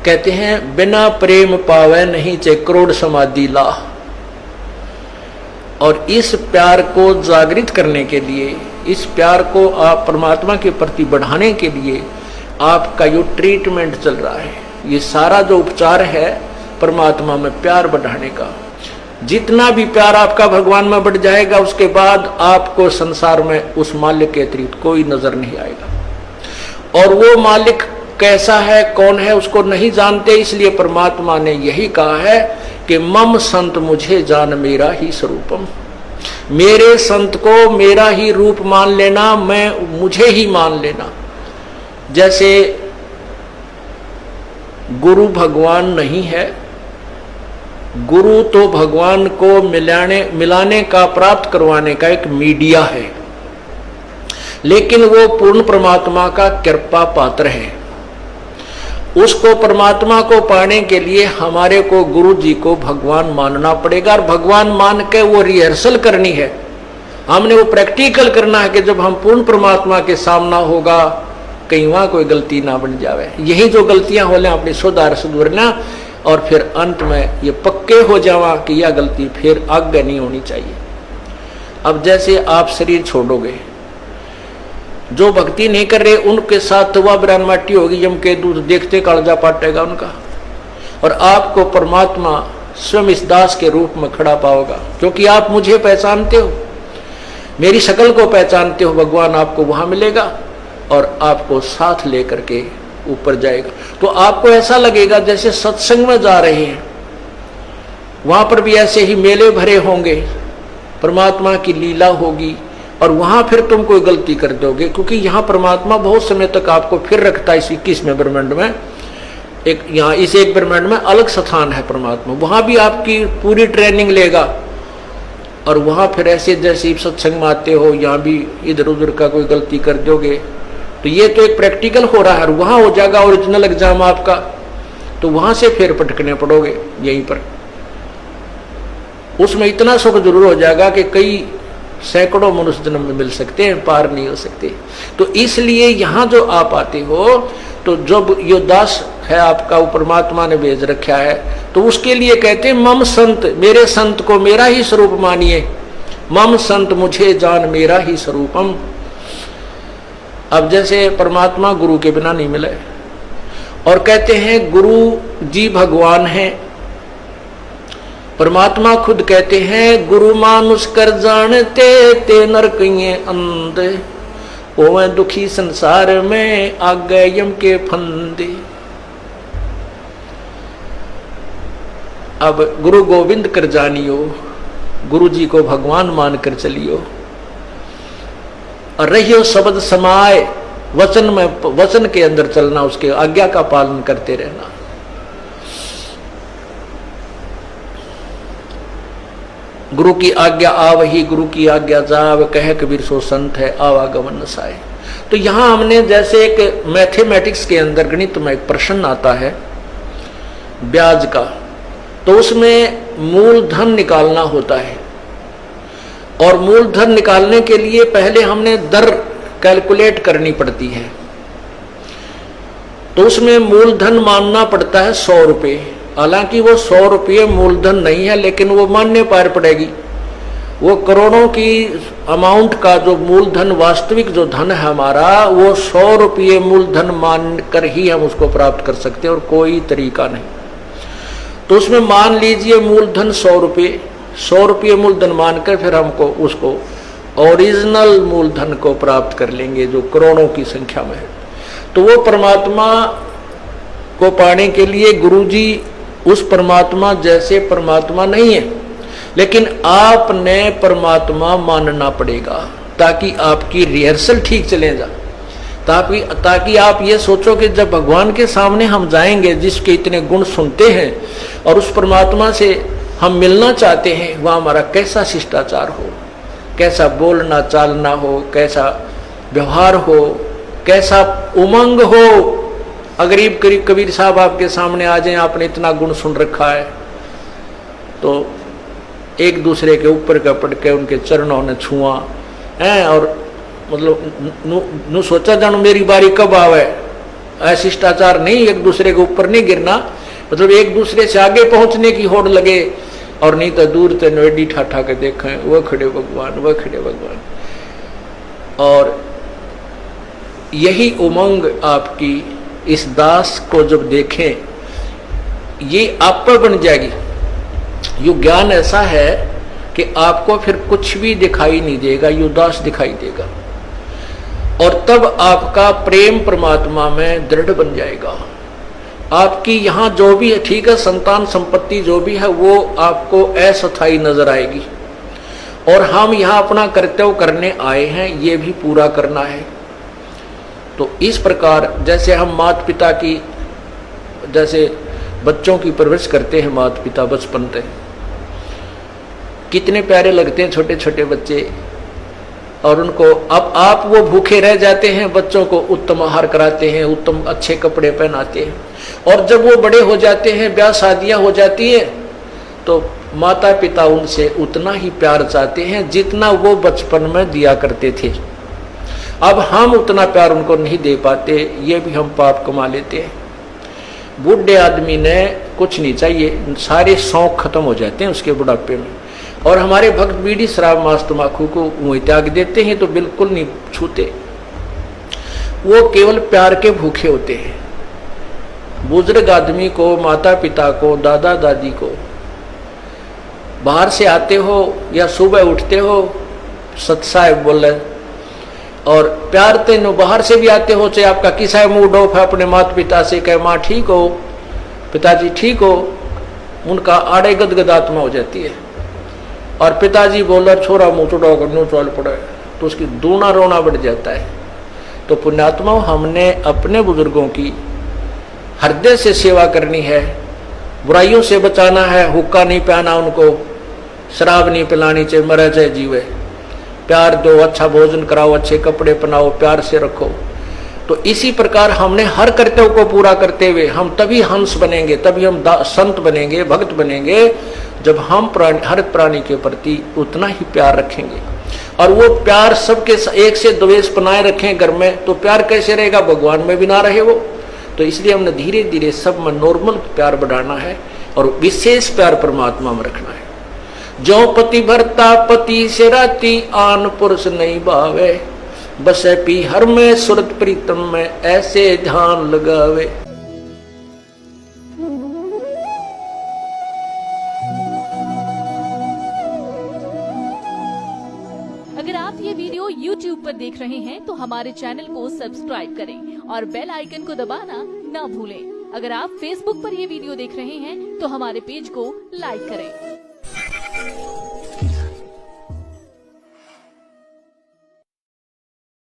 कहते हैं बिना प्रेम पावे नहीं चे करोड़ समाधि ला। और इस प्यार को जागृत करने के लिए, इस प्यार को आप परमात्मा के प्रति बढ़ाने के लिए आपका जो ट्रीटमेंट चल रहा है, ये सारा जो उपचार है परमात्मा में प्यार बढ़ाने का। जितना भी प्यार आपका भगवान में बढ़ जाएगा, उसके बाद आपको संसार में उस मालिक के अतिरिक्त कोई नजर नहीं आएगा। और वो मालिक कैसा है, कौन है, उसको नहीं जानते। इसलिए परमात्मा ने यही कहा है कि मम संत मुझे जान मेरा ही स्वरूपम। मेरे संत को मेरा ही रूप मान लेना, मैं मुझे ही मान लेना। जैसे गुरु भगवान नहीं है, गुरु तो भगवान को मिलाने का, प्राप्त करवाने का एक मीडिया है, लेकिन वो पूर्ण परमात्मा का कृपा पात्र है। उसको परमात्मा को पाने के लिए हमारे को गुरु जी को भगवान मानना पड़ेगा। और भगवान मान के वो रिहर्सल करनी है, हमने वो प्रैक्टिकल करना है कि जब हम पूर्ण परमात्मा के सामना होगा कहीं वहां कोई गलती ना बन जावे। यही जो गलतियां हो लें अपनी सुधारना, और फिर अंत में ये पक्के हो जावा कि यह गलती फिर आगे नहीं होनी चाहिए। अब जैसे आप शरीर छोड़ोगे, जो भक्ति नहीं कर रहे उनके साथ वह ब्रान माटी होगी, यम के दूध देखते कालजा पाटेगा उनका। और आपको परमात्मा स्वयं इस दास के रूप में खड़ा पाओगा, क्योंकि आप मुझे पहचानते हो, मेरी शक्ल को पहचानते हो। भगवान आपको वहां मिलेगा और आपको साथ लेकर के ऊपर जाएगा। तो आपको ऐसा लगेगा जैसे सत्संग में जा रहे हैं। वहां पर भी ऐसे ही मेले भरे होंगे, परमात्मा की लीला होगी, और वहां फिर तुम कोई गलती कर दोगे, क्योंकि यहाँ परमात्मा बहुत समय तक आपको फिर रखता है। इस 21वें ब्रह्मांड में एक, यहाँ इस एक ब्रह्मांड में अलग स्थान है परमात्मा, वहां भी आपकी पूरी ट्रेनिंग लेगा। और वहां फिर ऐसे जैसे सत्संग में आते हो, यहाँ भी इधर उधर का कोई गलती कर दोगे तो ये तो एक प्रैक्टिकल हो रहा है, और वहां हो जाएगा ओरिजिनल एग्जाम आपका, तो वहां से फिर पटकने पड़ोगे यहीं पर। उसमें इतना सुख जरूर हो जाएगा कि कई सैकड़ों मनुष्य जन्म में मिल सकते हैं, पार नहीं हो सकते। तो इसलिए यहां जो आप आते हो, तो जब यो दास है आपका, वो परमात्मा ने भेज रखा है, तो उसके लिए कहते हैं मम संत, मेरे संत को मेरा ही स्वरूप मानिए। मम संत मुझे जान मेरा ही स्वरूपम। अब जैसे परमात्मा गुरु के बिना नहीं मिले, और कहते हैं गुरु जी भगवान हैं। परमात्मा खुद कहते हैं गुरु मानुष कर जानते ते नरकिये अंधे, ओवे दुखी संसार में आ गए यम के फंदे। अब गुरु गोविंद कर जानियो, गुरु जी को भगवान मानकर चलियो, और रहियो शब्द समाए, वचन में, वचन के अंदर चलना, उसके आज्ञा का पालन करते रहना। गुरु की आज्ञा आवही, गुरु की आज्ञा जाव, कह कबीर सो संत है आवागमन नसाए। तो यहां हमने जैसे एक मैथमेटिक्स के अंदर गणित में एक प्रश्न आता है ब्याज का, तो उसमें मूलधन निकालना होता है, और मूलधन निकालने के लिए पहले हमने दर कैलकुलेट करनी पड़ती है। तो उसमें मूलधन मानना पड़ता है 100 रुपये। हालांकि वो 100 रुपये मूलधन नहीं है, लेकिन वो मान्य पार पड़ेगी। वो करोड़ों की अमाउंट का जो मूलधन, वास्तविक जो धन है हमारा, वो 100 रुपये मूलधन मानकर ही हम उसको प्राप्त कर सकते हैं, और कोई तरीका नहीं। तो उसमें मान लीजिए मूलधन 100 रुपये, 100 रुपये मूलधन मानकर फिर हमको उसको ओरिजिनल मूलधन को प्राप्त कर लेंगे, जो करोड़ों की संख्या में है। तो वो परमात्मा को पाने के लिए गुरुजी उस परमात्मा जैसे परमात्मा नहीं है, लेकिन आपने परमात्मा मानना पड़ेगा, ताकि आपकी रिहर्सल ठीक चले जा, ताकि आप ये सोचो कि जब भगवान के सामने हम जाएंगे, जिसके इतने गुण सुनते हैं, और उस परमात्मा से हम मिलना चाहते हैं, वह हमारा कैसा शिष्टाचार हो, कैसा बोलना चालना हो, कैसा व्यवहार हो, कैसा उमंग हो। अगरीब कबीर साहब आपके सामने आ जाए, आपने इतना गुण सुन रखा है, तो एक दूसरे के ऊपर का पड़ के उनके चरणों ने छुआ है, और मतलब नु सोचा जानो मेरी बारी कब आवे, अशिष्टाचार नहीं, एक दूसरे के ऊपर नहीं गिरना, मतलब एक दूसरे से आगे पहुंचने की होड़ लगे, और नहीं तो दूर से नोडी ठाठा के देखें वह खड़े भगवान, वह खड़े भगवान। और यही उमंग आपकी इस दास को जब देखें, ये आप पर बन जाएगी। ये ज्ञान ऐसा है कि आपको फिर कुछ भी दिखाई नहीं देगा, ये दास दिखाई देगा, और तब आपका प्रेम परमात्मा में दृढ़ बन जाएगा। आपकी यहाँ जो भी है, ठीक है, संतान संपत्ति जो भी है वो आपको अस्थायी नजर आएगी, और हम यहाँ अपना कर्तव्य करने आए हैं, ये भी पूरा करना है। तो इस प्रकार जैसे हम माता पिता की, जैसे बच्चों की परवरिश करते हैं माता पिता बचपन से, कितने प्यारे लगते हैं छोटे छोटे बच्चे, और उनको अब आप वो भूखे रह जाते हैं, बच्चों को उत्तम आहार कराते हैं, उत्तम अच्छे कपड़े पहनाते हैं, और जब वो बड़े हो जाते हैं, ब्याह शादियां हो जाती है, तो माता पिता उनसे उतना ही प्यार चाहते हैं जितना वो बचपन में दिया करते थे। अब हम उतना प्यार उनको नहीं दे पाते, ये भी हम पाप कमा लेते हैं। बूढ़े आदमी ने कुछ नहीं चाहिए, सारे शौक खत्म हो जाते हैं उसके बुढ़ापे में, और हमारे भक्त बीड़ी शराब मांस तम्बाकू को मुंह त्याग देते हैं तो बिल्कुल नहीं छूते, वो केवल प्यार के भूखे होते हैं। बुजुर्ग आदमी को, माता पिता को, दादा दादी को, बाहर से आते हो या सुबह उठते हो, सत साहेब बोले, और प्यार तेनो बाहर से भी आते हो, चाहे आपका किसा मूड ऑफ है, अपने माता पिता से कहे माँ ठीक हो, पिताजी ठीक हो, उनका आड़े गदगद आत्मा हो जाती है। और पिताजी बोला छोरा मुँह चुड़ाओ करनो चल पड़े, तो उसकी दूना रोना बढ़ जाता है। तो पुण्यात्मा, हमने अपने बुजुर्गों की हृदय से सेवा करनी है, बुराइयों से बचाना है, हुक्का नहीं पहना उनको, शराब नहीं पिलानी, चाहे मरे चाहे जीवे, प्यार दो, अच्छा भोजन कराओ, अच्छे कपड़े पहनाओ, प्यार से रखो। तो इसी प्रकार हमने हर कर्तव्य को पूरा करते हुए हम तभी हंस बनेंगे, तभी हम संत बनेंगे, भक्त बनेंगे, जब हम हर प्राणी के प्रति उतना ही प्यार रखेंगे। और वो प्यार सबके एक से द्वेष बनाए रखें घर में, तो प्यार कैसे रहेगा, भगवान में भी ना रहे वो। तो इसलिए हमने धीरे धीरे सब में नॉर्मल प्यार बढ़ाना है, और विशेष प्यार परमात्मा में रखना है। जो पति भरता पति से राती, आन पुरुष नहीं भावे, बसे पी हर में सुरत प्रीतम में, ऐसे ध्यान लगावे। अगर आप ये वीडियो YouTube पर देख रहे हैं तो हमारे चैनल को सब्सक्राइब करें और बेल आइकन को दबाना ना भूलें। अगर आप Facebook पर ये वीडियो देख रहे हैं तो हमारे पेज को लाइक करें।